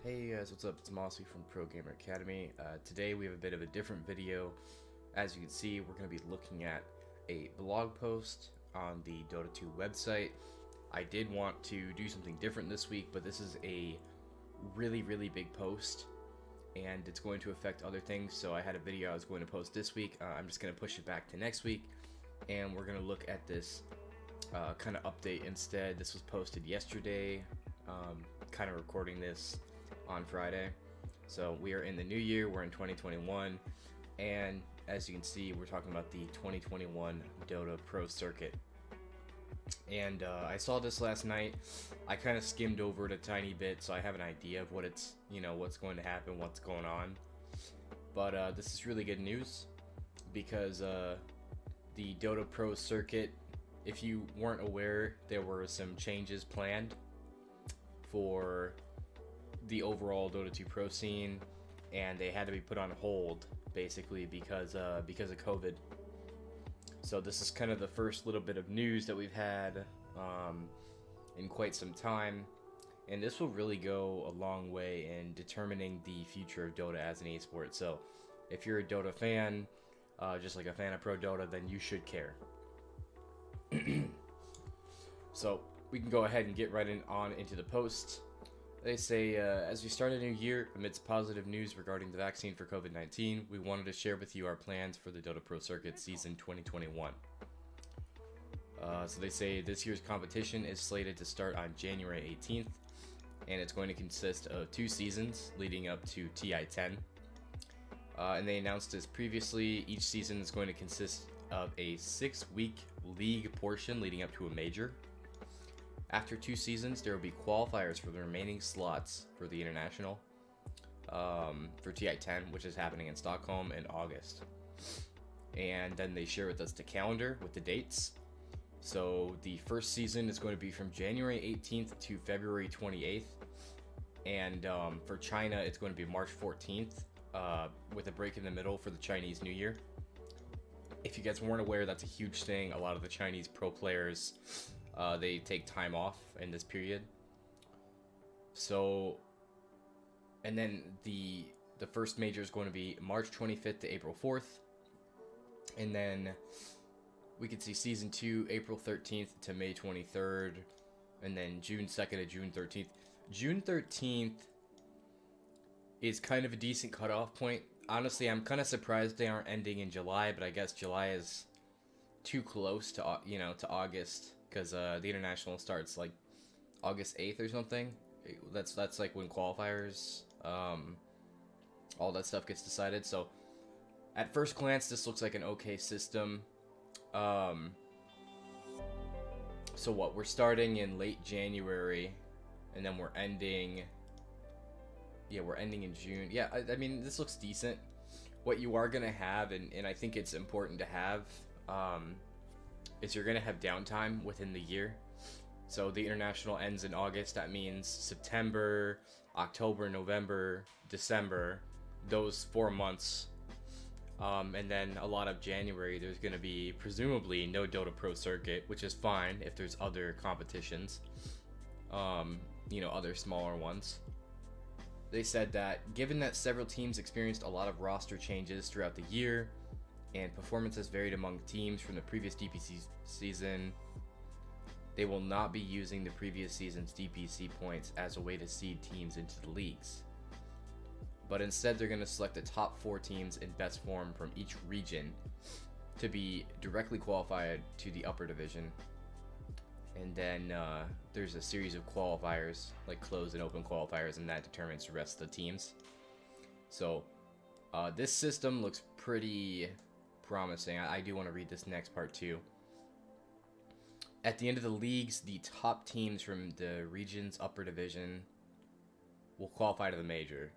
Hey guys, what's up? It's Mossy from Pro Gamer Academy. Today we have a bit of a different video. As you can see, we're going to be looking at a blog post on the Dota 2 website. I did want to do something different this week, but this is a really big post and it's going to affect other things, so I had a video I was going to post this week. I'm just going to push it back to next week and we're going to look at this kind of update instead. This was posted yesterday, kind of recording this on Friday. So we are in the new year, we're in 2021, and as you can see, we're talking about the 2021 Dota Pro Circuit. And I saw this last night. I kind of skimmed over it a tiny bit, so I have an idea of what it's, what's going to happen, what's going on. But this is really good news because the Dota Pro Circuit, if you weren't aware, there were some changes planned for the overall Dota 2 Pro scene, and they had to be put on hold basically because of COVID. So this is kind of the first little bit of news that we've had in quite some time, and this will really go a long way in determining the future of Dota as an esport. So if you're a Dota fan, just like a fan of Pro Dota, then you should care. So we can go ahead and get right on into the post. They say, as we start a new year, amidst positive news regarding the vaccine for COVID-19, we wanted to share with you our plans for the Dota Pro Circuit Season 2021. So they say this year's competition is slated to start on January 18th, and it's going to consist of 2 seasons leading up to TI-10. And they announced this previously. Each season is going to consist of a 6-week league portion leading up to a major. After 2 seasons, there will be qualifiers for the remaining slots for the international, for TI-10, which is happening in Stockholm in August. And then they share with us the calendar with the dates. So the first season is going to be from January 18th to February 28th. And for China, it's going to be March 14th, with a break in the middle for the Chinese New Year. If you guys weren't aware, that's a huge thing. A lot of the Chinese pro players, they take time off in this period. So, and then the first major is going to be March 25th to April 4th. And then we could see Season 2, April 13th to May 23rd. And then June 2nd to June 13th. June 13th is kind of a decent cutoff point. Honestly, I'm kind of surprised they aren't ending in July, but I guess July is too close to, to August. Because the international starts like August 8th or something. That's like when qualifiers, all that stuff gets decided. So at first glance, this looks like an okay system. So what, we're starting in late January, and then we're ending. Yeah, we're ending in June. Yeah, I mean, this looks decent. What you are gonna have, and I think it's important to have, is you're going to have downtime within the year. So the international ends in August. That means September, October, November, December, those 4 months. And then a lot of January, there's going to be presumably no Dota Pro Circuit, which is fine if there's other competitions, other smaller ones. They said that given that several teams experienced a lot of roster changes throughout the year, and performances varied among teams from the previous DPC season, they will not be using the previous season's DPC points as a way to seed teams into the leagues. But instead, they're going to select the top 4 teams in best form from each region to be directly qualified to the upper division. And then there's a series of qualifiers, like closed and open qualifiers, and that determines the rest of the teams. So this system looks pretty promising. I do want to read this next part too. At the end of the leagues, the top teams from the region's upper division will qualify to the major.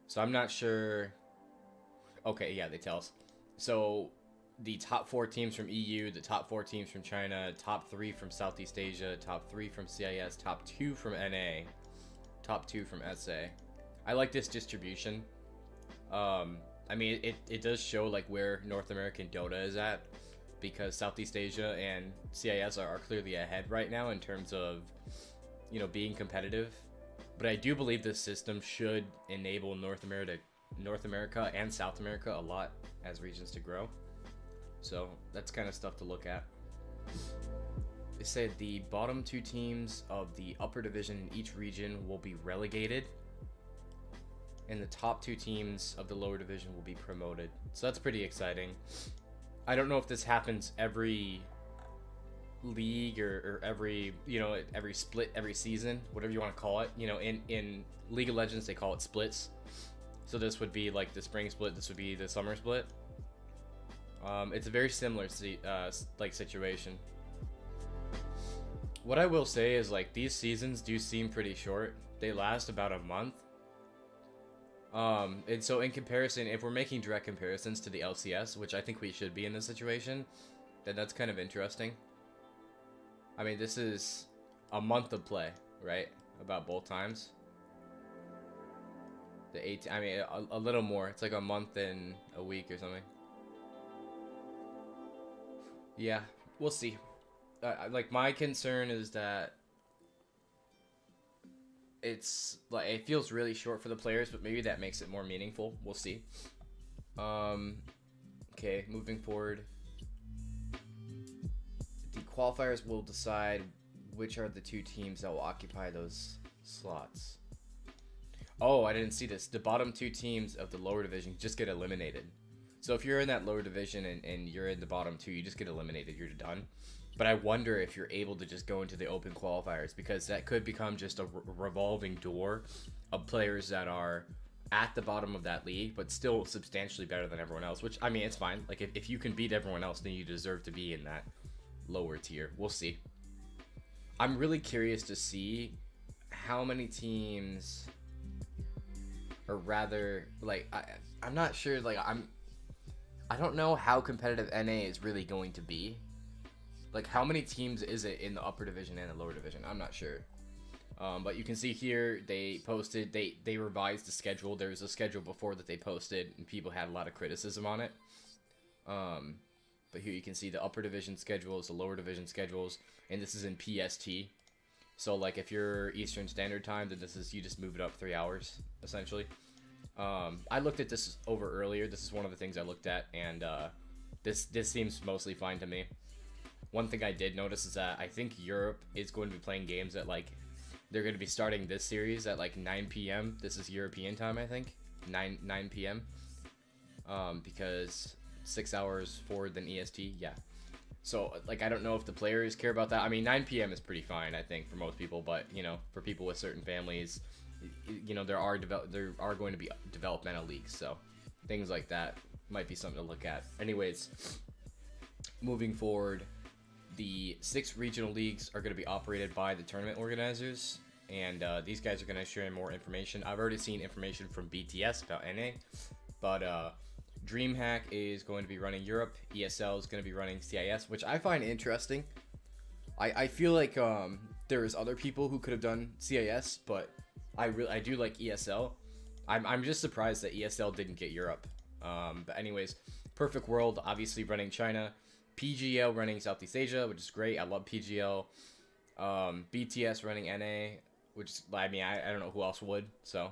So I'm not sure. Okay, yeah, they tell us. So the top 4 teams from EU, the top 4 teams from China, top 3 from Southeast Asia, top 3 from CIS, top 2 from NA, top 2 from SA. I like this distribution. I mean, it does show like where North American Dota is at, because Southeast Asia and CIS are clearly ahead right now in terms of, being competitive. But I do believe this system should enable North America and South America a lot as regions to grow. So that's kind of stuff to look at. They said the bottom 2 teams of the upper division in each region will be relegated, and the top 2 teams of the lower division will be promoted. So that's pretty exciting. I don't know if this happens every league or every, every split, every season, whatever you want to call it. In League of Legends they call it splits. So this would be like the spring split, this would be the summer split. It's a very similar situation. What I will say is, like, these seasons do seem pretty short. They last about a month. And so in comparison, if we're making direct comparisons to the LCS, which I think we should be in this situation, then that's kind of interesting. I mean, this is a month of play, right? About both times. I mean, a little more. It's like a month and a week or something. Yeah, we'll see. Like, my concern is that it's like, it feels really short for the players, but maybe that makes it more meaningful. We'll see. Okay, moving forward. The qualifiers will decide which are the 2 teams that will occupy those slots. Oh, I didn't see this. The bottom 2 teams of the lower division just get eliminated. So if you're in that lower division and you're in the bottom 2, you just get eliminated. You're done. But I wonder if you're able to just go into the open qualifiers, because that could become just a revolving door of players that are at the bottom of that league, but still substantially better than everyone else, which, I mean, it's fine. Like, if you can beat everyone else, then you deserve to be in that lower tier. We'll see. I'm really curious to see how many teams, or rather, like, I'm not sure, like, I don't know how competitive NA is really going to be. Like, how many teams is it in the upper division and the lower division? I'm not sure. But you can see here, they posted, they revised the schedule. There was a schedule before that they posted, and people had a lot of criticism on it. But here you can see the upper division schedules, the lower division schedules, and this is in PST. So, like, if you're Eastern Standard Time, then you just move it up 3 hours, essentially. I looked at this over earlier. This is one of the things I looked at, and this seems mostly fine to me. One thing I did notice is that I think Europe is going to be playing games at, like, they're going to be starting this series at, like, 9 p.m. This is European time, I think. 9 p.m. Because 6 hours forward than EST. Yeah. So, like, I don't know if the players care about that. I mean, 9 p.m. is pretty fine, I think, for most people. But, for people with certain families, there are going to be developmental leagues. So, things like that might be something to look at. Anyways, moving forward. The 6 regional leagues are going to be operated by the tournament organizers, and these guys are going to share more information. I've already seen information from BTS about NA, but DreamHack is going to be running Europe. ESL is going to be running CIS, which I find interesting. I feel like there's other people who could have done CIS, but I do like ESL. I'm just surprised that ESL didn't get Europe. But anyways, Perfect World obviously running China. PGL running Southeast Asia, which is great. I love PGL. BTS running NA, which, I mean, I don't know who else would. So,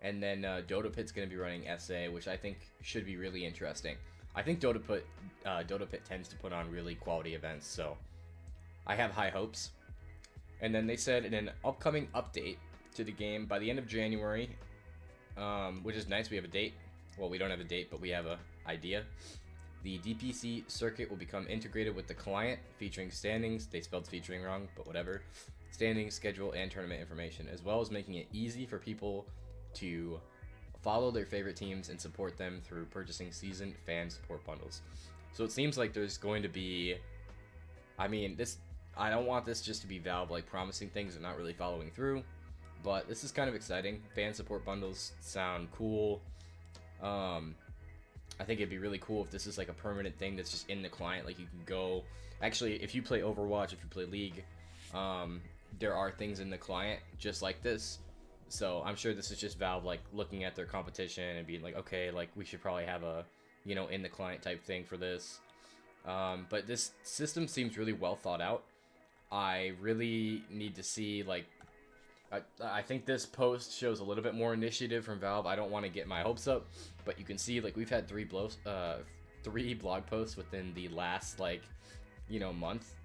and then Dota Pit's going to be running SA, which I think should be really interesting. I think Dota Pit tends to put on really quality events, so I have high hopes. And then they said in an upcoming update to the game by the end of January, which is nice. We have a date. Well, we don't have a date, but we have an idea. The DPC circuit will become integrated with the client, featuring standings, they spelled featuring wrong, but whatever, standings, schedule, and tournament information, as well as making it easy for people to follow their favorite teams and support them through purchasing season fan support bundles. So it seems like there's going to be, I mean, I don't want this just to be Valve, like, promising things and not really following through, but this is kind of exciting. Fan support bundles sound cool. I think it'd be really cool if this is like a permanent thing that's just in the client. Like, you can go, actually, if you play Overwatch, if you play League, there are things in the client just like this. So I'm sure this is just Valve, like, looking at their competition and being like, okay, like, we should probably have a, in the client type thing for this. But this system seems really well thought out. I really need to see, like, I think this post shows a little bit more initiative from Valve. I don't want to get my hopes up, but you can see like we've had three blog posts within the last like month.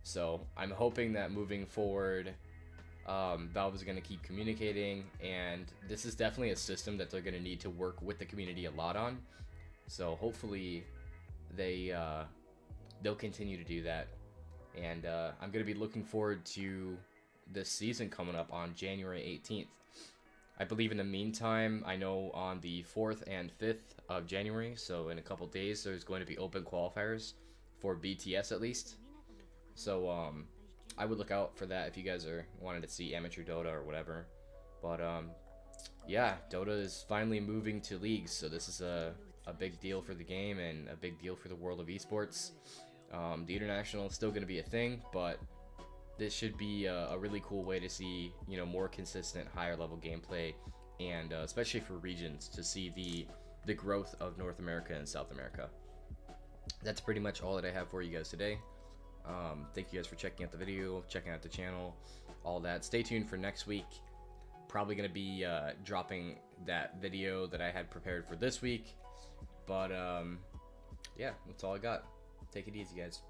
So I'm hoping that moving forward, Valve is going to keep communicating, and this is definitely a system that they're going to need to work with the community a lot on. So hopefully they'll continue to do that, and I'm going to be looking forward to this season coming up on January 18th. I believe in the meantime, I know on the 4th and 5th of January, so in a couple days, there's going to be open qualifiers for BTS at least. So I would look out for that if you guys are wanting to see amateur Dota or whatever. But yeah, Dota is finally moving to leagues, so this is a big deal for the game and a big deal for the world of esports. The international is still going to be a thing, but this should be a really cool way to see more consistent, higher level gameplay, and especially for regions to see the growth of North America and South America. That's pretty much all that I have for you guys today. Thank you guys for checking out the video, checking out the channel, all that. Stay tuned for next week. Probably going to be dropping that video that I had prepared for this week. But yeah, that's all I got. Take it easy, guys.